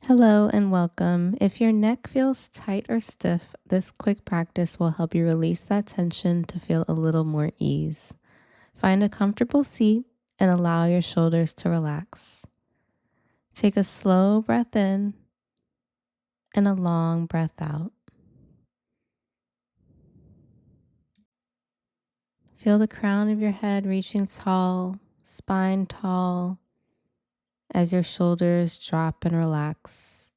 Hello and welcome. If your neck feels tight or stiff, this quick practice will help you release that tension to feel a little more ease. Find a comfortable seat and allow your shoulders to relax. Take a slow breath in and a long breath out. Feel the crown of your head reaching tall, spine tall, as your shoulders drop and relax.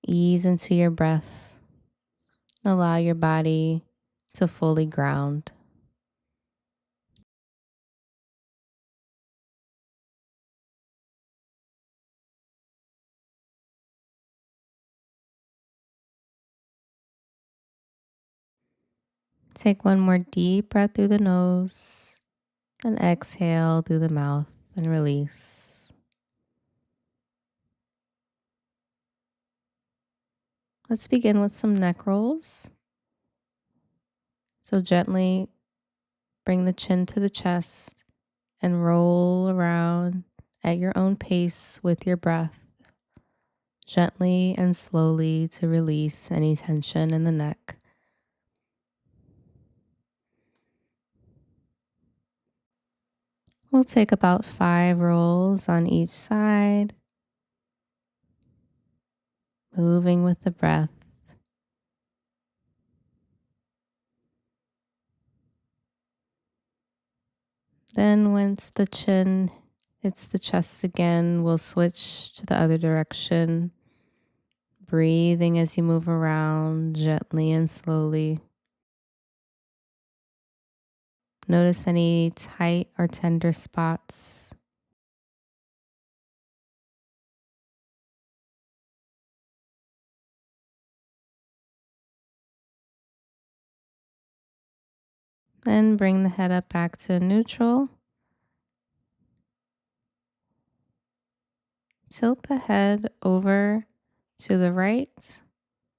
Ease into your breath. Allow your body to fully ground. Take one more deep breath through the nose and exhale through the mouth and release. Let's begin with some neck rolls. So gently bring the chin to the chest and roll around at your own pace with your breath, gently and slowly to release any tension in the neck. We'll take about 5 rolls on each side, moving with the breath. Then once the chin hits the chest again, we'll switch to the other direction, breathing as you move around gently and slowly. Notice any tight or tender spots. Then bring the head up back to neutral. Tilt the head over to the right,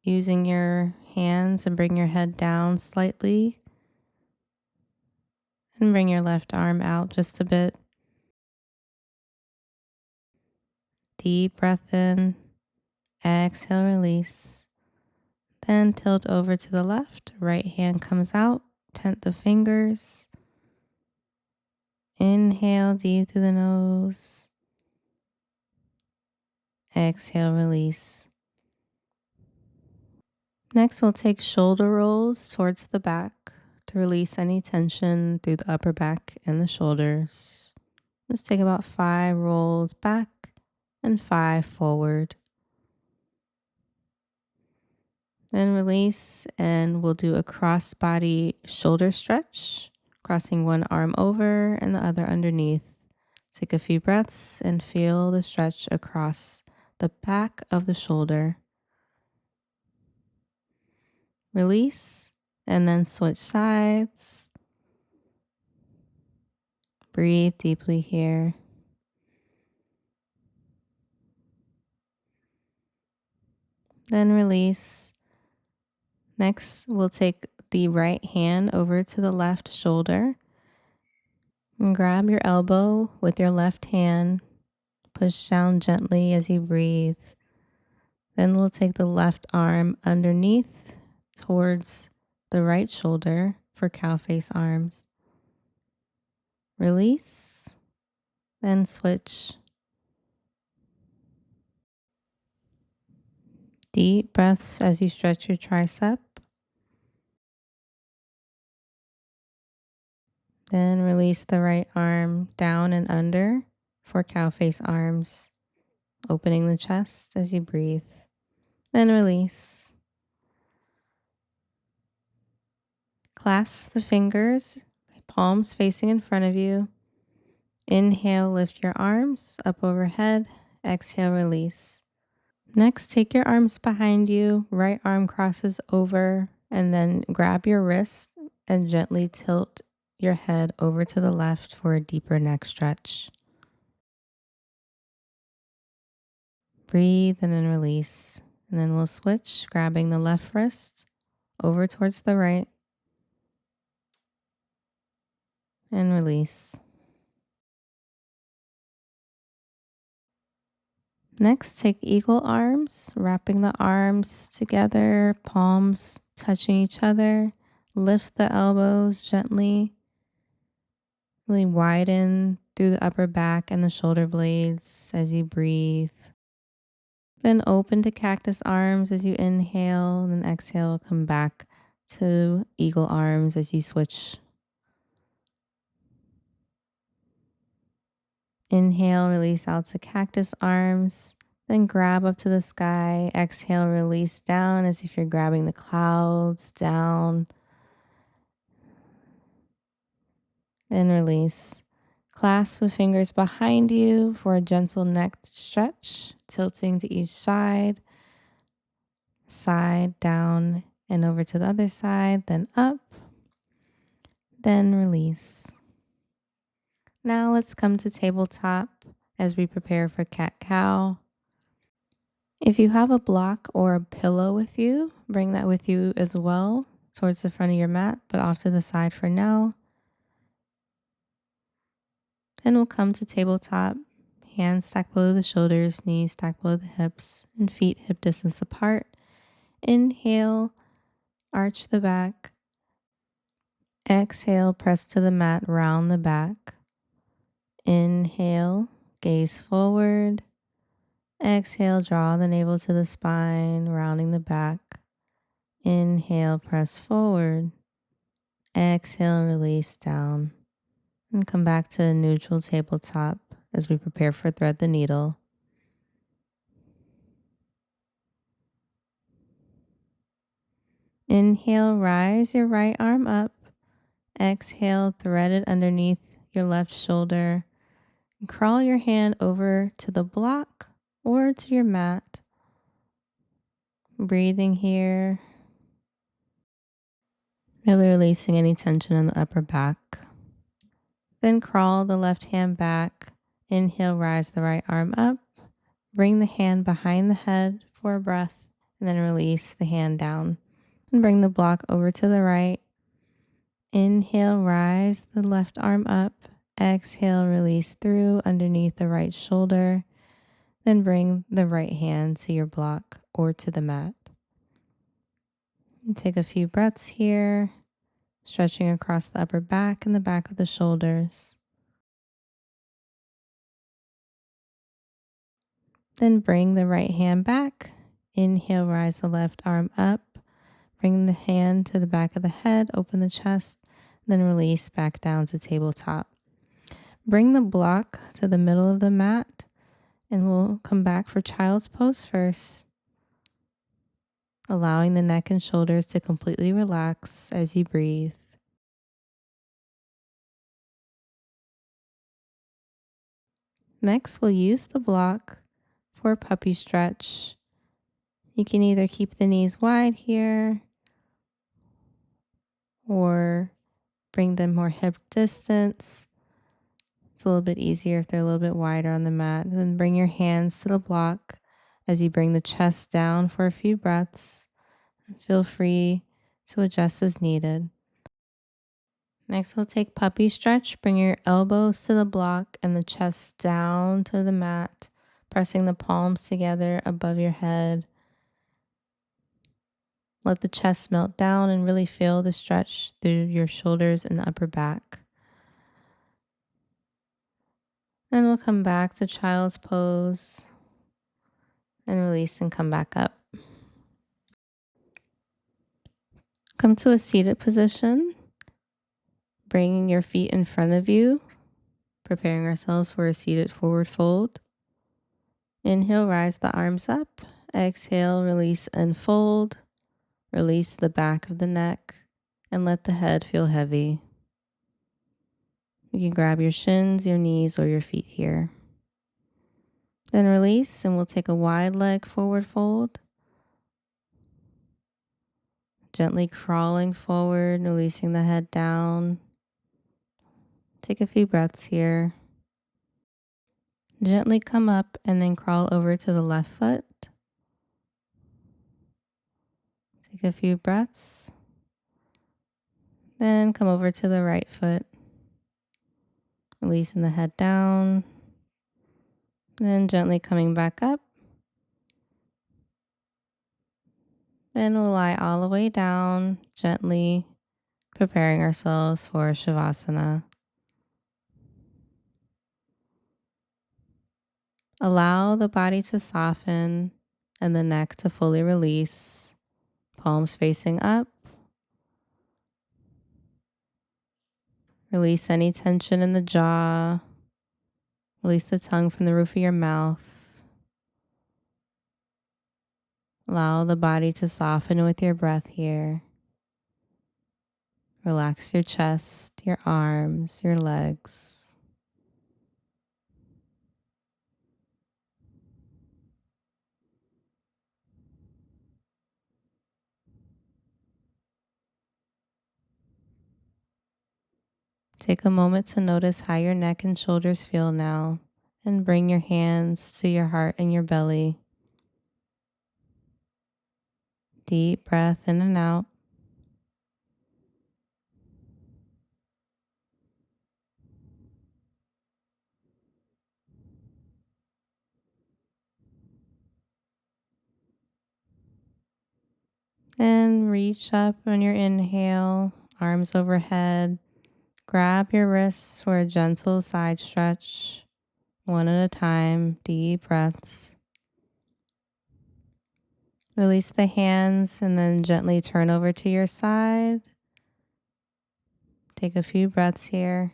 using your hands, and bring your head down slightly. And bring your left arm out just a bit. Deep breath in, exhale, release. Then tilt over to the left, right hand comes out, tent the fingers. Inhale deep through the nose. Exhale, release. Next, we'll take shoulder rolls towards the back to release any tension through the upper back and the shoulders. Just take about 5 rolls back and 5 forward. Then release, and we'll do a cross body shoulder stretch, crossing one arm over and the other underneath. Take a few breaths and feel the stretch across the back of the shoulder. Release, and then switch sides. Breathe deeply here. Then release. Next, we'll take the right hand over to the left shoulder and grab your elbow with your left hand. Push down gently as you breathe. Then we'll take the left arm underneath towards the right shoulder for cow face arms. Release, then switch. Deep breaths as you stretch your tricep. Then release the right arm down and under for cow face arms, opening the chest as you breathe. Then release. Clasp the fingers, palms facing in front of you. Inhale, lift your arms up overhead. Exhale, release. Next, take your arms behind you. Right arm crosses over, and then grab your wrist and gently tilt your head over to the left for a deeper neck stretch. Breathe and then release. And then we'll switch, grabbing the left wrist over towards the right and release. Next, take eagle arms, wrapping the arms together, palms touching each other. Lift the elbows gently. Really widen through the upper back and the shoulder blades as you breathe. Then open to cactus arms as you inhale, and then exhale, come back to eagle arms as you switch. Inhale, release out to cactus arms. Then grab up to the sky. Exhale, release down as if you're grabbing the clouds down. Then release. Clasp the fingers behind you for a gentle neck stretch, tilting to each side. Side, down, and over to the other side. Then up. Then release. Now let's come to tabletop as we prepare for cat-cow. If you have a block or a pillow with you, bring that with you as well towards the front of your mat, but off to the side for now. Then we'll come to tabletop, hands stacked below the shoulders, knees stacked below the hips, and feet hip distance apart. Inhale, arch the back. Exhale, press to the mat, round the back. Inhale, gaze forward. Exhale, draw the navel to the spine, rounding the back. Inhale, press forward. Exhale, release down. And come back to a neutral tabletop as we prepare for thread the needle. Inhale, rise your right arm up. Exhale, thread it underneath your left shoulder. And crawl your hand over to the block or to your mat. Breathing here. Really releasing any tension in the upper back. Then crawl the left hand back. Inhale, rise the right arm up. Bring the hand behind the head for a breath, and then release the hand down. And bring the block over to the right. Inhale, rise the left arm up. Exhale, release through underneath the right shoulder. Then bring the right hand to your block or to the mat. And take a few breaths here, stretching across the upper back and the back of the shoulders. Then bring the right hand back. Inhale, rise the left arm up. Bring the hand to the back of the head, open the chest, then release back down to tabletop. Bring the block to the middle of the mat, and we'll come back for child's pose first, allowing the neck and shoulders to completely relax as you breathe. Next, we'll use the block for a puppy stretch. You can either keep the knees wide here or bring them more hip distance. It's a little bit easier if they're a little bit wider on the mat. And then bring your hands to the block as you bring the chest down for a few breaths. Feel free to adjust as needed. Next, we'll take puppy stretch. Bring your elbows to the block and the chest down to the mat, pressing the palms together above your head. Let the chest melt down and really feel the stretch through your shoulders and the upper back. Then we'll come back to child's pose and release and come back up. Come to a seated position, bringing your feet in front of you, preparing ourselves for a seated forward fold. Inhale, rise the arms up. Exhale, release and fold. Release the back of the neck and let the head feel heavy. You can grab your shins, your knees, or your feet here. Then release, and we'll take a wide leg forward fold. Gently crawling forward, releasing the head down. Take a few breaths here. Gently come up and then crawl over to the left foot. Take a few breaths. Then come over to the right foot. Releasing the head down. Then gently coming back up Then we'll lie all the way down, gently preparing ourselves for Shavasana. Allow the body to soften and the neck to fully release, palms facing up. Release any tension in the jaw. Release the tongue from the roof of your mouth. Allow the body to soften with your breath here. Relax your chest, your arms, your legs. Take a moment to notice how your neck and shoulders feel now, and bring your hands to your heart and your belly. Deep breath in and out. And reach up on your inhale, arms overhead. Grab your wrists for a gentle side stretch, one at a time, deep breaths. Release the hands and then gently turn over to your side. Take a few breaths here.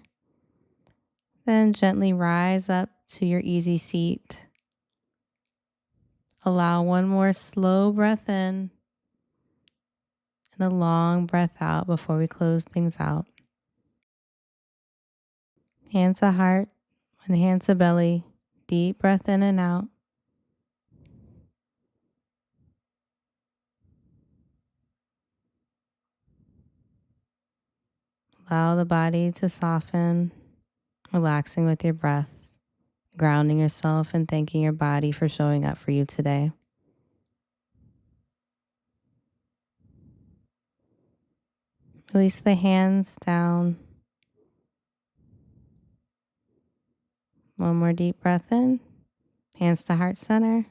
Then gently rise up to your easy seat. Allow one more slow breath in and a long breath out before we close things out. Hand to heart and hand to belly. Deep breath in and out. Allow the body to soften, relaxing with your breath, grounding yourself and thanking your body for showing up for you today. Release the hands down. One more deep breath in. Hands to heart center.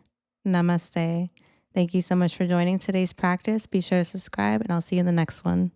Namaste. Thank you so much for joining today's practice. Be sure to subscribe and I'll see you in the next one.